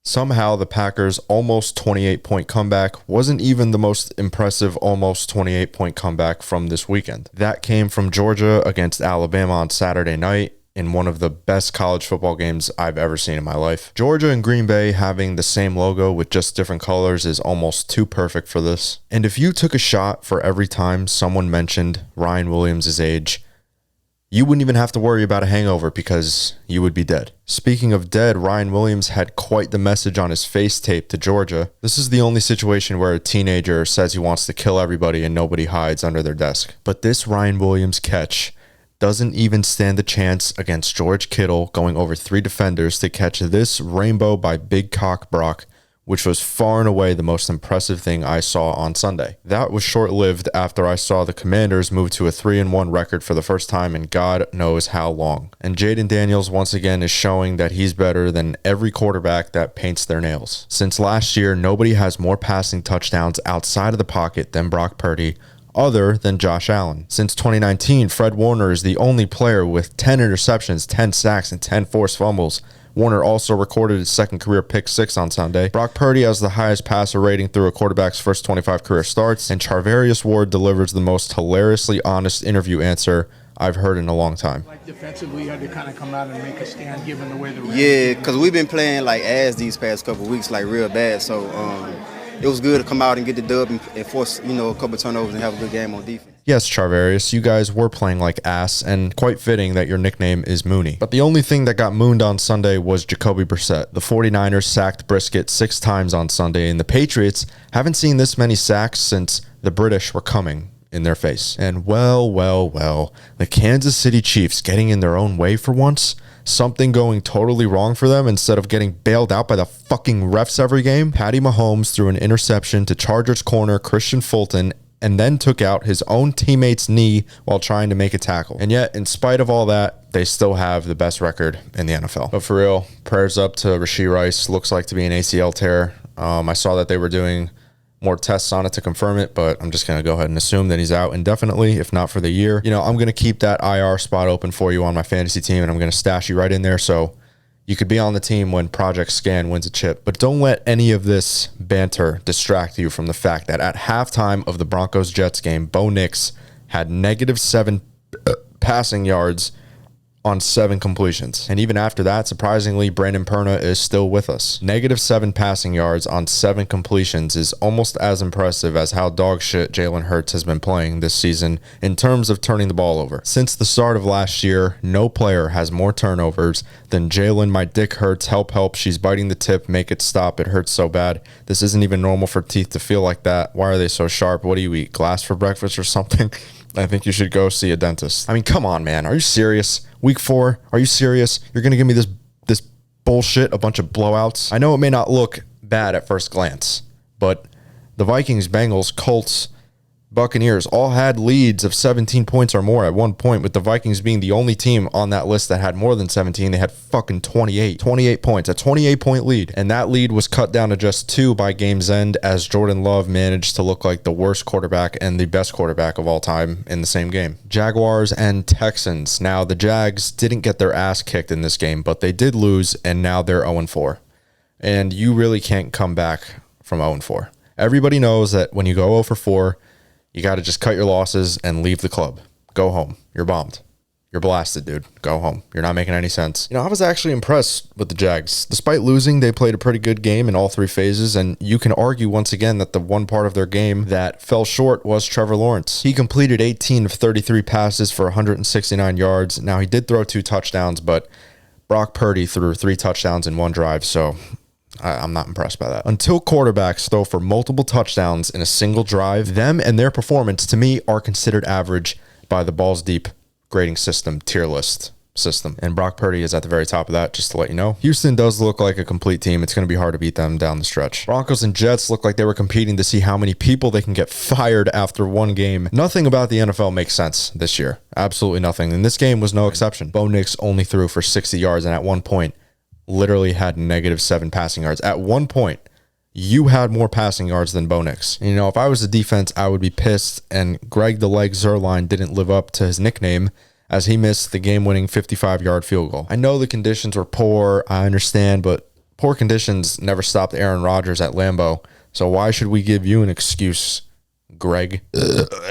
Somehow, the Packers' almost 28-point comeback wasn't even the most impressive almost 28-point comeback from this weekend. That came from Georgia against Alabama on Saturday night in one of the best college football games I've ever seen in my life. Georgia and Green Bay having the same logo with just different colors is almost too perfect for this. And if you took a shot for every time someone mentioned Ryan Williams' age, you wouldn't even have to worry about a hangover because you would be dead. Speaking of dead, Ryan Williams had quite the message on his face taped to Georgia. This is the only situation where a teenager says he wants to kill everybody and nobody hides under their desk. But this Ryan Williams catch doesn't even stand a chance against George Kittle going over 3 defenders to catch this rainbow by Big Cock Brock, which was far and away the most impressive thing I saw on Sunday. That was short-lived after I saw the Commanders move to a 3-1 record for the first time in God knows how long. And Jaden Daniels once again is showing that he's better than every quarterback that paints their nails. Since last year, nobody has more passing touchdowns outside of the pocket than Brock Purdy, other than Josh Allen. Since 2019, Fred Warner is the only player with 10 interceptions, 10 sacks, and 10 forced fumbles. Warner also recorded his second career pick 6 on Sunday. Brock Purdy has the highest passer rating through a quarterback's first 25 career starts, and Charvarius Ward delivers the most hilariously honest interview answer I've heard in a long time. Like defensively, you had to kind of come out and make a stand given the way the Yeah, because we've been playing like ass these past couple of weeks, like real bad. So it was good to come out and get the dub and force, a couple turnovers and have a good game on defense. Yes, Charvarius, you guys were playing like ass, and quite fitting that your nickname is Mooney. But the only thing that got mooned on Sunday was Jacoby Brissett. The 49ers sacked Brisket 6 times on Sunday, and the Patriots haven't seen this many sacks since the British were coming in their face. And well, the Kansas City Chiefs getting in their own way for once, something going totally wrong for them instead of getting bailed out by the fucking refs every game. Patty Mahomes threw an interception to Chargers corner Christian Fulton and then took out his own teammate's knee while trying to make a tackle. And yet, in spite of all that, they still have the best record in the NFL. But for real, prayers up to Rashee Rice. Looks like to be an ACL tear. I saw that they were doing more tests on it to confirm it, but I'm just going to go ahead and assume that he's out indefinitely, if not for the year. I'm going to keep that IR spot open for you on my fantasy team, and I'm going to stash you right in there so you could be on the team when Project Scan wins a chip. But don't let any of this banter distract you from the fact that at halftime of the Broncos Jets game, Bo Nix had -7 passing yards on 7 completions. And even after that, surprisingly, Brandon Perna is still with us. -7 passing yards on 7 completions is almost as impressive as how dog shit Jalen Hurts has been playing this season in terms of turning the ball over. Since the start of last year, no player has more turnovers than Jalen. My dick hurts. Help. She's biting the tip. Make it stop. It hurts so bad. This isn't even normal for teeth to feel like that. Why are they so sharp? What do you eat? Glass for breakfast or something? I think you should go see a dentist. I mean, come on, man. Are you serious? Week 4, are you serious? You're going to give me this bullshit, a bunch of blowouts? I know it may not look bad at first glance, but the Vikings, Bengals, Colts, Buccaneers all had leads of 17 points or more at one point, with the Vikings being the only team on that list that had more than 17. They had fucking 28 points, a 28-point lead. And that lead was cut down to just 2 by game's end as Jordan Love managed to look like the worst quarterback and the best quarterback of all time in the same game. Jaguars and Texans. Now, the Jags didn't get their ass kicked in this game, but they did lose, and now they're 0-4. And you really can't come back from 0-4. Everybody knows that when you go 0-4, you got to just cut your losses and leave the club. Go home. You're bombed. You're blasted, dude. Go home. You're not making any sense. I was actually impressed with the Jags. Despite losing, they played a pretty good game in all 3 phases, and you can argue once again that the one part of their game that fell short was Trevor Lawrence. He completed 18 of 33 passes for 169 yards. Now, he did throw 2 touchdowns, but Brock Purdy threw 3 touchdowns in one drive, so I'm not impressed by that. Until quarterbacks throw for multiple touchdowns in a single drive, them and their performance, to me, are considered average by the Balls Deep grading system, tier list system. And Brock Purdy is at the very top of that, just to let you know. Houston does look like a complete team. It's going to be hard to beat them down the stretch. Broncos and Jets look like they were competing to see how many people they can get fired after one game. Nothing about the NFL makes sense this year. Absolutely nothing. And this game was no exception. Bo Nix only threw for 60 yards, and at one point, literally had -7 passing yards. At one point, you had more passing yards than Bo Nix. If I was the defense, I would be pissed, and Greg the Leg Zuerlein didn't live up to his nickname as he missed the game-winning 55-yard field goal. I know the conditions were poor, I understand, but Poor conditions never stopped Aaron Rodgers at Lambeau, so why should we give you an excuse, Greg?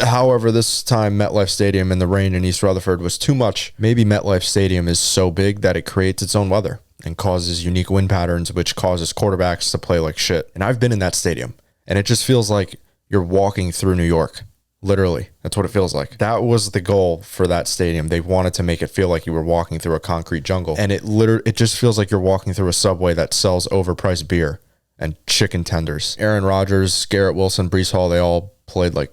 However, this time MetLife Stadium in the rain in East Rutherford was too much. Maybe MetLife Stadium is so big that it creates its own weather and causes unique wind patterns, which causes quarterbacks to play like shit. And I've been in that stadium, and it just feels like you're walking through New York. Literally, that's what it feels like. That was the goal for that stadium. They wanted to make it feel like you were walking through a concrete jungle. And it just feels like you're walking through a Subway that sells overpriced beer and chicken tenders. Aaron Rodgers, Garrett Wilson, Breece Hall, they all played like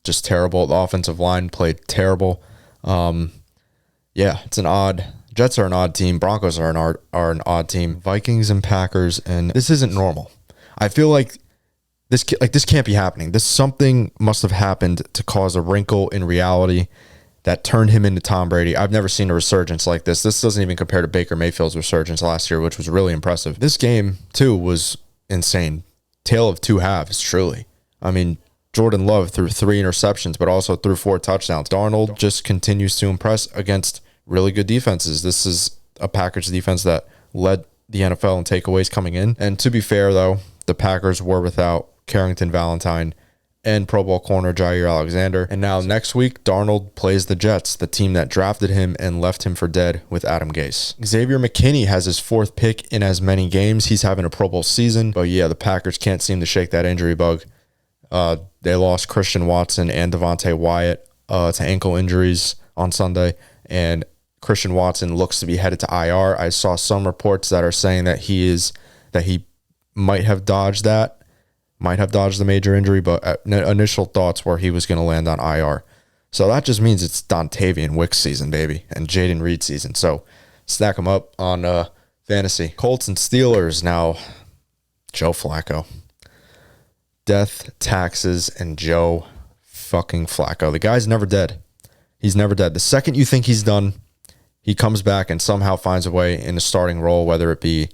just terrible. The offensive line played terrible. It's an odd. Jets are an odd team. Broncos are an odd team. Vikings and Packers, and this isn't normal. I feel like this can't be happening. Something must have happened to cause a wrinkle in reality that turned him into Tom Brady. I've never seen a resurgence like this. This doesn't even compare to Baker Mayfield's resurgence last year, which was really impressive. This game, too, was insane. Tale of two halves, truly. I mean, Jordan Love threw 3 interceptions, but also threw 4 touchdowns. Darnold just continues to impress against really good defenses. This is a Packers defense that led the NFL in takeaways coming in. And to be fair, though, the Packers were without Carrington Valentine and Pro Bowl corner Jair Alexander. And now next week, Darnold plays the Jets, the team that drafted him and left him for dead with Adam Gase. Xavier McKinney has his 4th pick in as many games. He's having a Pro Bowl season. But yeah, the Packers can't seem to shake that injury bug. They lost Christian Watson and Devontae Wyatt to ankle injuries on Sunday. And Christian Watson looks to be headed to IR. I saw some reports that are saying that he might have dodged the major injury, but initial thoughts were he was going to land on IR. So that just means it's Dontavian Wicks season, baby, and Jaden Reed season. So stack them up on fantasy. Colts and Steelers now. Joe Flacco. Death, taxes, and Joe fucking Flacco. The guy's never dead. He's never dead. The second you think he's done, he comes back and somehow finds a way in a starting role, whether it be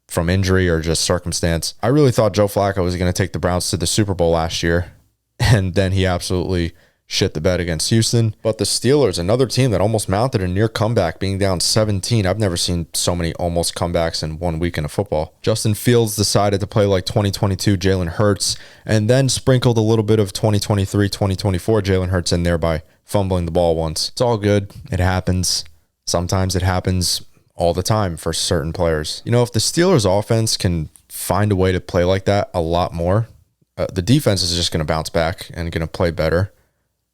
from injury or just circumstance. I really thought Joe Flacco was going to take the Browns to the Super Bowl last year, and then he absolutely shit the bed against Houston. But the Steelers, another team that almost mounted a near comeback, being down 17. I've never seen so many almost comebacks in 1 weekend of football. Justin Fields decided to play like 2022 Jalen Hurts, and then sprinkled a little bit of 2023, 2024 Jalen Hurts in there by fumbling the ball once. It's all good. It happens. Sometimes it happens all the time for certain players. You know, if the Steelers offense can find a way to play like that a lot more, the defense is just going to bounce back and going to play better.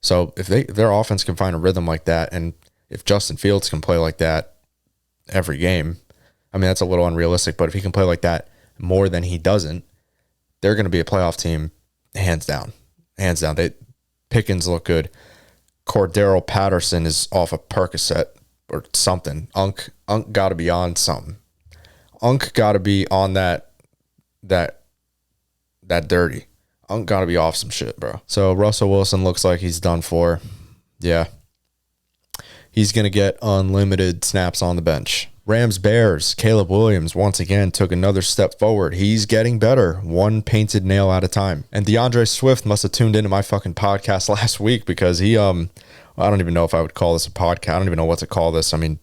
So if their offense can find a rhythm like that, and if Justin Fields can play like that every game, I mean, that's a little unrealistic, but if he can play like that more than he doesn't, they're going to be a playoff team, hands down. Hands down. Pickens look good. Cordero Patterson is off a Percocet or something. Unk got to be on something. Unk got to be on that dirty. Unk got to be off some shit, bro. So Russell Wilson looks like he's done for. Yeah. He's going to get unlimited snaps on the bench. Rams Bears, Caleb Williams once again took another step forward. He's getting better, one painted nail at a time. And DeAndre Swift must have tuned into my fucking podcast last week because he I don't even know if I would call this a podcast. I don't even know what to call this. I mean,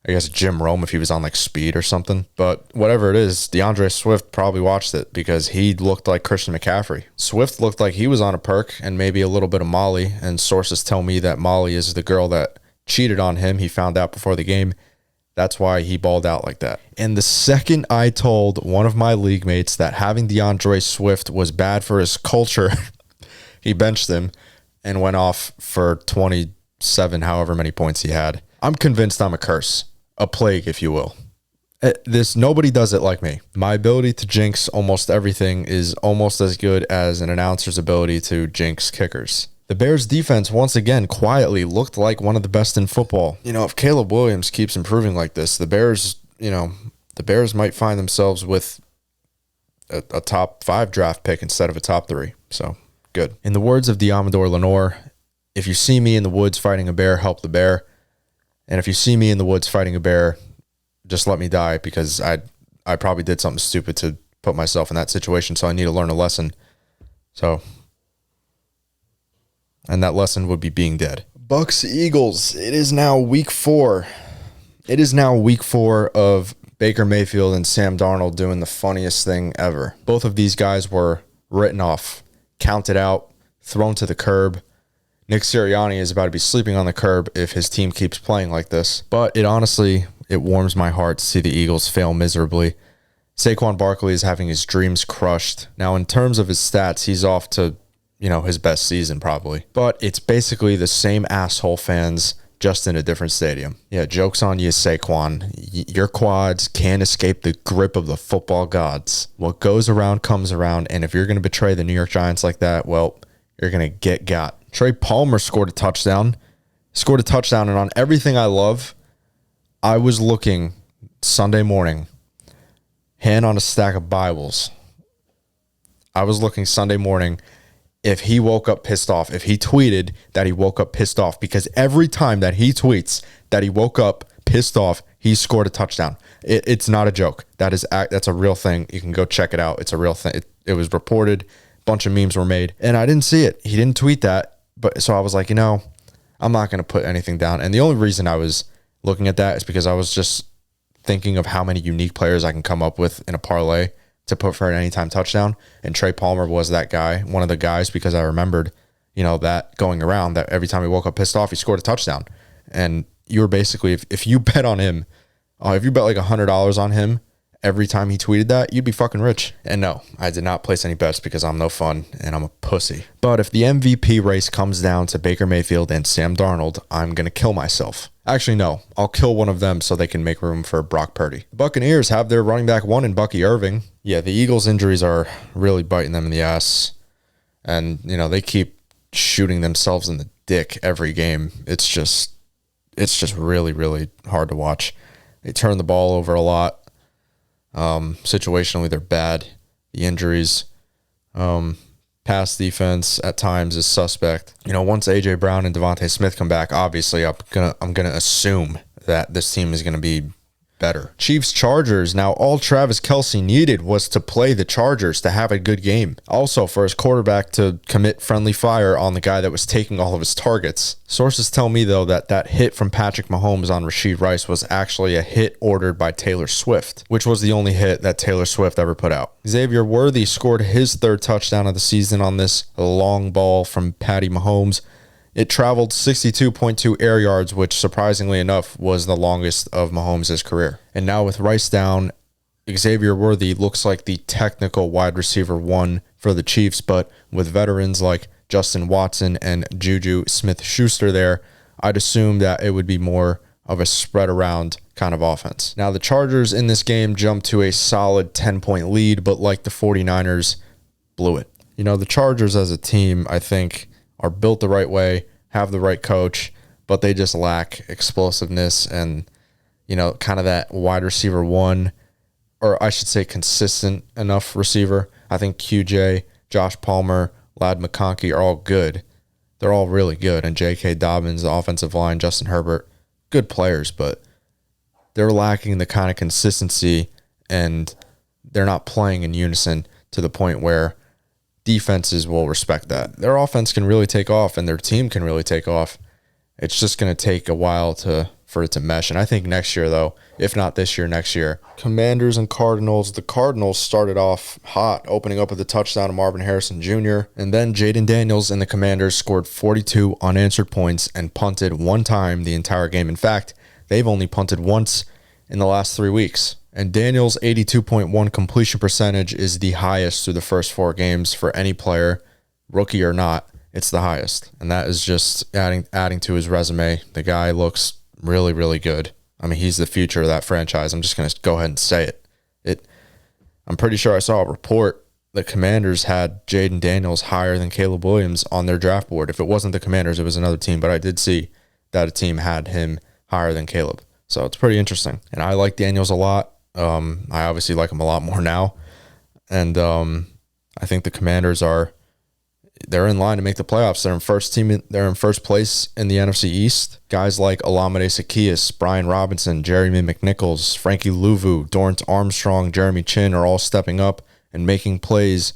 I guess Jim Rome if he was on like Speed or something. But whatever it is, DeAndre Swift probably watched it because he looked like Christian McCaffrey. Swift looked like he was on a perk and maybe a little bit of Molly. And sources tell me that Molly is the girl that cheated on him. He found out before the game. That's why he balled out like that. And the second I told one of my league mates that having DeAndre Swift was bad for his culture, he benched him and went off for 27, however many points he had. I'm convinced I'm a curse, a plague, if you will. Nobody does it like me. My ability to jinx almost everything is almost as good as an announcer's ability to jinx kickers. The Bears defense once again quietly looked like one of the best in football. You know, if Caleb Williams keeps improving like this, the Bears might find themselves with a top 5 draft pick instead of a top 3. So good. In the words of Diamador Lenore, if you see me in the woods fighting a bear, help the bear. And if you see me in the woods fighting a bear, just let me die because I probably did something stupid to put myself in that situation. So I need to learn a lesson. And that lesson would be being dead. Bucs Eagles. It is now week 4. It is now week 4 of Baker Mayfield and Sam Darnold doing the funniest thing ever. Both of these guys were written off, counted out, thrown to the curb. Nick Sirianni is about to be sleeping on the curb if his team keeps playing like this. But it warms my heart to see the Eagles fail miserably. Saquon Barkley is having his dreams crushed. Now, in terms of his stats, he's off to, his best season probably. But it's basically the same asshole fans, just in a different stadium. Yeah, joke's on you, Saquon. Your quads can't escape the grip of the football gods. What goes around comes around, and if you're going to betray the New York Giants like that, well, you're going to get got. Trey Palmer scored a touchdown, and on everything I love, I was looking Sunday morning, hand on a stack of Bibles. I was looking Sunday morning if he woke up pissed off, if he tweeted that he woke up pissed off, because every time that he tweets that he woke up pissed off, he scored a touchdown. It's not a joke. That's a real thing. You can go check it out. It's a real thing. It was reported. A bunch of memes were made, and I didn't see it. He didn't tweet that, but so I was like, I'm not going to put anything down. And the only reason I was looking at that is because I was just thinking of how many unique players I can come up with in a parlay to put for an anytime touchdown. And Trey Palmer was that guy, one of the guys, because I remembered, that going around that every time he woke up pissed off, he scored a touchdown. And you were basically, if you bet on him, if you bet like $100 on him every time he tweeted that, you'd be fucking rich. And no, I did not place any bets because I'm no fun and I'm a pussy. But if the MVP race comes down to Baker Mayfield and Sam Darnold, I'm going to kill myself. Actually, no, I'll kill one of them so they can make room for Brock Purdy. The Buccaneers have their running back one in Bucky Irving. Yeah, the Eagles' injuries are really biting them in the ass. And, they keep shooting themselves in the dick every game. It's just really, really hard to watch. They turn the ball over a lot. Situationally, they're bad. The injuries, pass defense at times is suspect. Once A.J. Brown and Devontae Smith come back, obviously I'm gonna assume that this team is gonna be better. Chiefs Chargers. Now, all Travis Kelce needed was to play the Chargers to have a good game. Also, for his quarterback to commit friendly fire on the guy that was taking all of his targets. Sources tell me, though, that hit from Patrick Mahomes on Rashee Rice was actually a hit ordered by Taylor Swift, which was the only hit that Taylor Swift ever put out. Xavier Worthy scored his third touchdown of the season on this long ball from Patty Mahomes. It traveled 62.2 air yards, which surprisingly enough was the longest of Mahomes' career. And now with Rice down, Xavier Worthy looks like the technical wide receiver one for the Chiefs, but with veterans like Justin Watson and Juju Smith-Schuster there, I'd assume that it would be more of a spread around kind of offense. Now the Chargers in this game jumped to a solid 10-point lead, but like the 49ers, blew it. The Chargers as a team, I think, are built the right way, have the right coach, but they just lack explosiveness and, kind of that wide receiver one, or I should say consistent enough receiver. I think QJ, Josh Palmer, Ladd McConkey are all good. They're all really good. And J.K. Dobbins, the offensive line, Justin Herbert, good players, but they're lacking the kind of consistency and they're not playing in unison to the point where defenses will respect that. Their offense can really take off and their team can really take off. It's just going to take a while for it to mesh. And I think next year, though, if not this year, next year. Commanders and Cardinals. The Cardinals started off hot, opening up with a touchdown to Marvin Harrison Jr. And then Jaden Daniels and the Commanders scored 42 unanswered points and punted one time the entire game. In fact, they've only punted once in the last 3 weeks. And Daniels' 82.1 completion percentage is the highest through the first 4 games for any player, rookie or not. It's the highest. And that is just adding to his resume. The guy looks really, really good. I mean, he's the future of that franchise. I'm just going to go ahead and say it. I'm pretty sure I saw a report the Commanders had Jaden Daniels higher than Caleb Williams on their draft board. If it wasn't the Commanders, it was another team. But I did see that a team had him higher than Caleb. So it's pretty interesting. And I like Daniels a lot. I obviously like him a lot more now. And I think the Commanders they're in line to make the playoffs. They're in first place in the NFC East. Guys like Olamide Zaccheaus, Brian Robinson, Jeremy McNichols, Frankie Louvu, Dorrance Armstrong, Jeremy Chin are all stepping up and making plays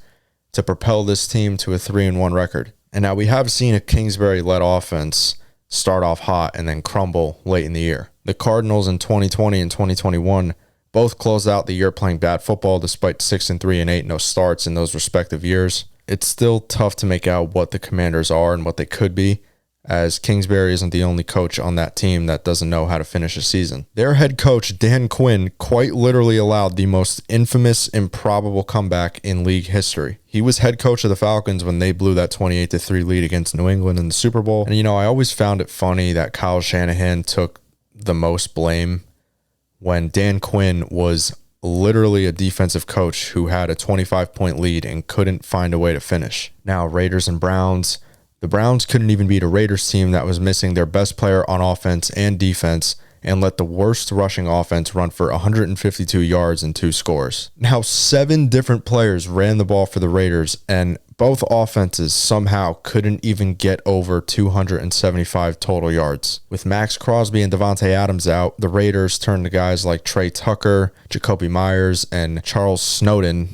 to propel this team to a 3-1 record. And now we have seen a Kingsbury-led offense start off hot and then crumble late in the year. The Cardinals in 2020 and 2021 Both closed out the year playing bad football despite 6-3 and 8 no starts in those respective years. It's still tough to make out what the Commanders are and what they could be, as Kingsbury isn't the only coach on that team that doesn't know how to finish a season. Their head coach, Dan Quinn, quite literally allowed the most infamous, improbable comeback in league history. He was head coach of the Falcons when they blew that 28-3 lead against New England in the Super Bowl. And, I always found it funny that Kyle Shanahan took the most blame when Dan Quinn was literally a defensive coach who had a 25-point lead and couldn't find a way to finish. Now, Raiders and Browns. The Browns couldn't even beat a Raiders team that was missing their best player on offense and defense and let the worst rushing offense run for 152 yards and 2 scores. Now, 7 different players ran the ball for the Raiders, and both offenses somehow couldn't even get over 275 total yards. With Max Crosby and Devontae Adams out, the Raiders turned to guys like Trey Tucker, Jacoby Myers, and Charles Snowden,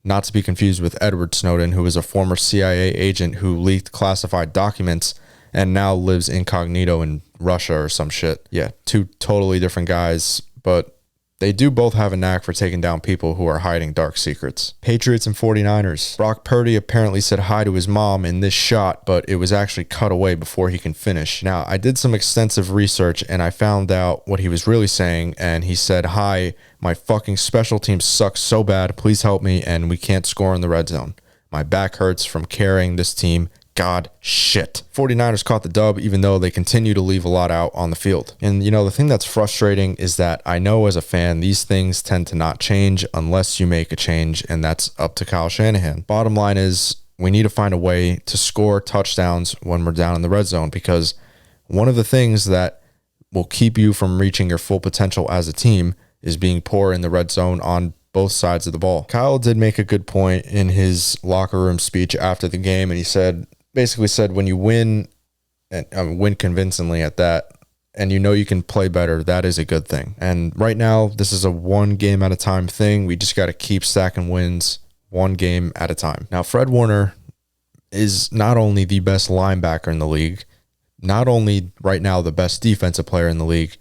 not to be confused with Edward Snowden, who is a former CIA agent who leaked classified documents and now lives incognito in Russia or some shit. Yeah, 2 totally different guys, but they do both have a knack for taking down people who are hiding dark secrets. Patriots and 49ers. Brock Purdy apparently said hi to his mom in this shot, but it was actually cut away before he can finish. Now, I did some extensive research and I found out what he was really saying, and he said, "Hi, my fucking special team sucks so bad, please help me, and we can't score in the red zone. My back hurts from carrying this team. God shit." 49ers caught the dub, even though they continue to leave a lot out on the field. And, the thing that's frustrating is that I know as a fan, these things tend to not change unless you make a change, and that's up to Kyle Shanahan. Bottom line is, we need to find a way to score touchdowns when we're down in the red zone, because one of the things that will keep you from reaching your full potential as a team is being poor in the red zone on both sides of the ball. Kyle did make a good point in his locker room speech after the game, and he basically said when you win, and win convincingly at that, and you can play better, that is a good thing. And right now, this is a 1 game at a time thing. We just got to keep stacking wins 1 game at a time. Now, Fred Warner is not only the best linebacker in the league, not only right now the best defensive player in the league,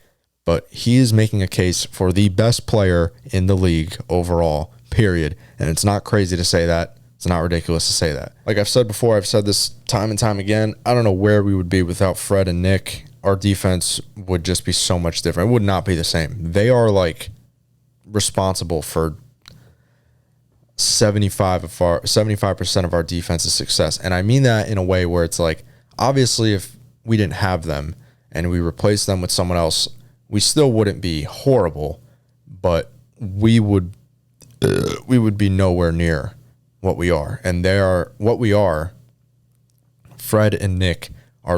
but he is making a case for the best player in the league overall, period. And it's not crazy to say that. It's not ridiculous to say that. Like I've said before, I've said this time and time again, I don't know where we would be without Fred and Nick. Our defense would just be so much different. It would not be the same. They are responsible for 75% of our defense's success. And I mean that in a way where it's obviously if we didn't have them and we replaced them with someone else, we still wouldn't be horrible, but we would be nowhere near what we are. And they are what we are. Fred and Nick are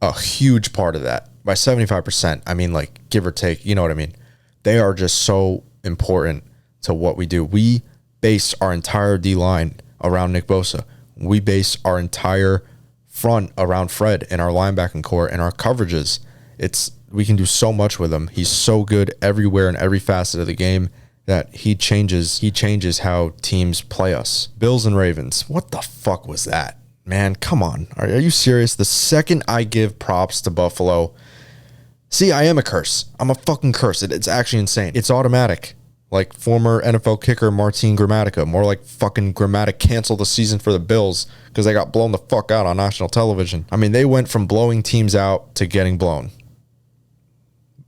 a huge part of that. By 75%, I mean give or take, you know what I mean? They are just so important to what we do. We base our entire D-line around Nick Bosa. We base our entire front around Fred and our linebacking core and our coverages. We can do so much with him. He's so good everywhere in every facet of the game that he changes how teams play us. Bills and Ravens. What the fuck was that? Man, come on. Are you serious? The second I give props to Buffalo, see, I am a curse. I'm a fucking curse. It's actually insane. It's automatic. Like former NFL kicker Martin Gramatica. More like fucking Gramatic canceled the season for the Bills because they got blown the fuck out on national television. I mean, they went from blowing teams out to getting blown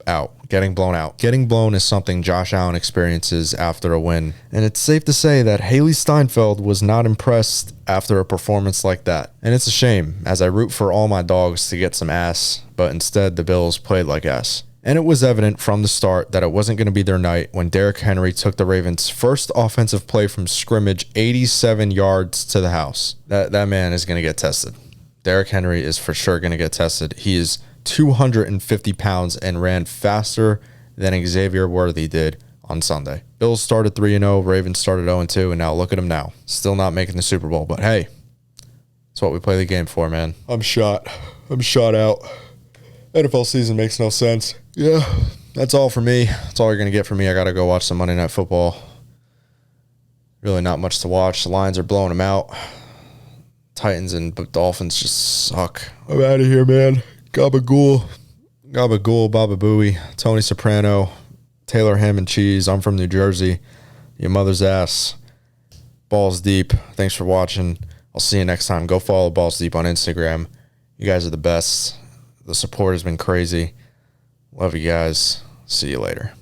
out. Getting blown out. Getting blown is something Josh Allen experiences after a win. And it's safe to say that Haley Steinfeld was not impressed after a performance like that. And it's a shame, as I root for all my dogs to get some ass, but instead the Bills played like ass. And it was evident from the start that it wasn't going to be their night when Derrick Henry took the Ravens' first offensive play from scrimmage 87 yards to the house. That man is going to get tested. Derrick Henry is for sure going to get tested. He is 250 pounds and ran faster than Xavier Worthy did on Sunday. Bills started 3-0, Ravens started 0-2, and now look at them now. Still not making the Super Bowl, but hey, that's what we play the game for, man. I'm shot out. NFL season makes no sense. Yeah, that's all for me. That's all you're going to get from me. I got to go watch some Monday Night Football. Really not much to watch. The Lions are blowing them out. Titans and Dolphins just suck. I'm out of here, man. Gabagool, Baba Booey, Tony Soprano, Taylor Ham and Cheese. I'm from New Jersey. Your mother's ass. Balls Deep. Thanks for watching. I'll see you next time. Go follow Balls Deep on Instagram. You guys are the best. The support has been crazy. Love you guys. See you later.